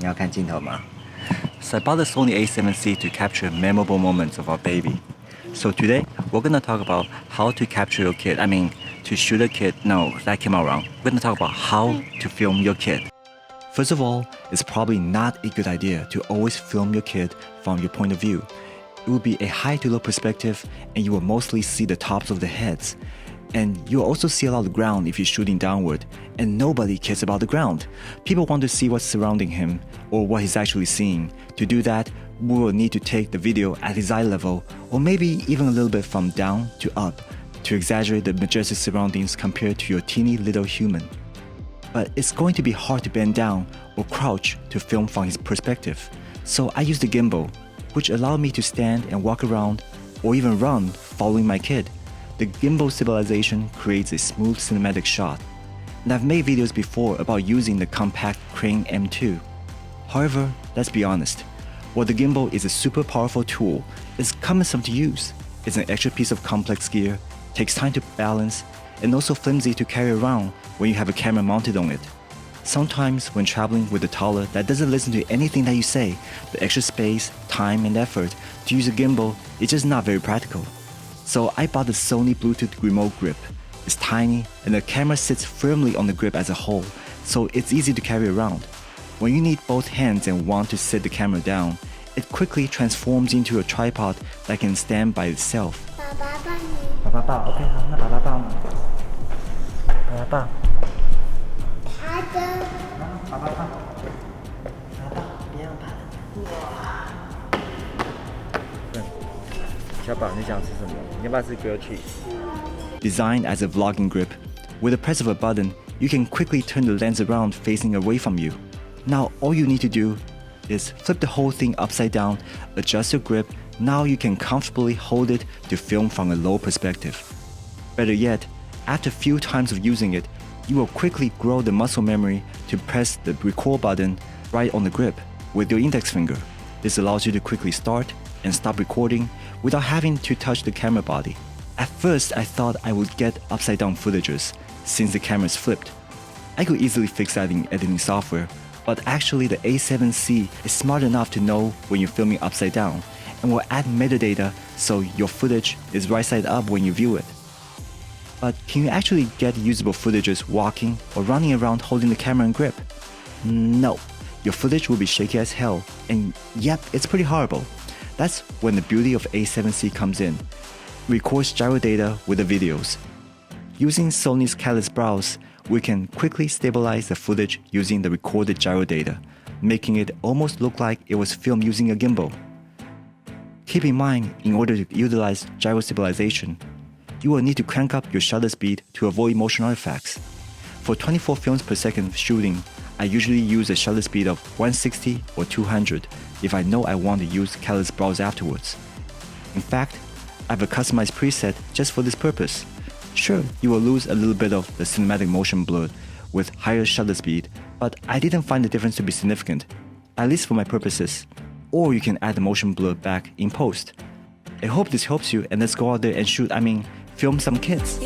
你要看镜头吗? So I bought the Sony a7C to capture memorable moments of our baby. So today, we're gonna talk about how to capture your kid. To shoot a kid. No, that came out wrong. We're gonna talk about how to film your kid. First of all, it's probably not a good idea to always film your kid from your point of view. It will be a high to low perspective and you will mostly see the tops of the heads. And you'll also see a lot of the ground if you're shooting downward, and nobody cares about the ground. People want to see what's surrounding him or what he's actually seeing. To do that, we will need to take the video at his eye level or maybe even a little bit from down to up to exaggerate the majestic surroundings compared to your teeny little human. But it's going to be hard to bend down or crouch to film from his perspective. So I use the gimbal, which allowed me to stand and walk around or even run following my kid. The gimbal stabilization creates a smooth cinematic shot. And I've made videos before about using the compact Crane M2. However, let's be honest, while the gimbal is a super powerful tool, it's cumbersome to use. It's an extra piece of complex gear, takes time to balance, and also flimsy to carry around when you have a camera mounted on it. Sometimes when traveling with a toddler that doesn't listen to anything that you say, the extra space, time, and effort to use a gimbal is just not very practical. So I bought the Sony Bluetooth remote grip. It's tiny and the camera sits firmly on the grip as a whole, so it's easy to carry around. When you need both hands and want to sit the camera down, it quickly transforms into a tripod that can stand by itself. 爸爸抱 OK 好，那爸爸抱呢？爸爸抱。他的。爸爸抱。爸爸别让怕了。哇。小宝，你想吃什么？你要不要吃 grilled cheese? Designed as a vlogging grip, with the press of a button, you can quickly turn the lens around facing away from you. Now all you need to do is flip the whole thing upside down, adjust your grip. Now you can comfortably hold it to film from a low perspective. Better yet, after a few times of using it, you will quickly grow the muscle memory to press the record button right on the grip with your index finger. This allows you to quickly start and stop recording without having to touch the camera body. At first, I thought I would get upside down footages since the camera is flipped. I could easily fix that in editing software, but actually the a7C is smart enough to know when you're filming upside down and will add metadata so your footage is right side up when you view it. But can you actually get usable footages walking or running around holding the camera and grip? No, your footage will be shaky as hell, and yep, it's pretty horrible. That's when the beauty of a7C comes in. It records gyro data with the videos. Using Sony's Catalyst Browse, we can quickly stabilize the footage using the recorded gyro data, making it almost look like it was filmed using a gimbal. Keep in mind, in order to utilize gyro stabilization, you will need to crank up your shutter speed to avoid motion artifacts. For 24 films per second shooting, I usually use a shutter speed of 160 or 200 if I know I want to use Catalyst Browse afterwards. In fact, I have a customized preset just for this purpose. Sure, you will lose a little bit of the cinematic motion blur with higher shutter speed, but I didn't find the difference to be significant, at least for my purposes. Or you can add the motion blur back in post. I hope this helps you, and let's go out there and film some kids.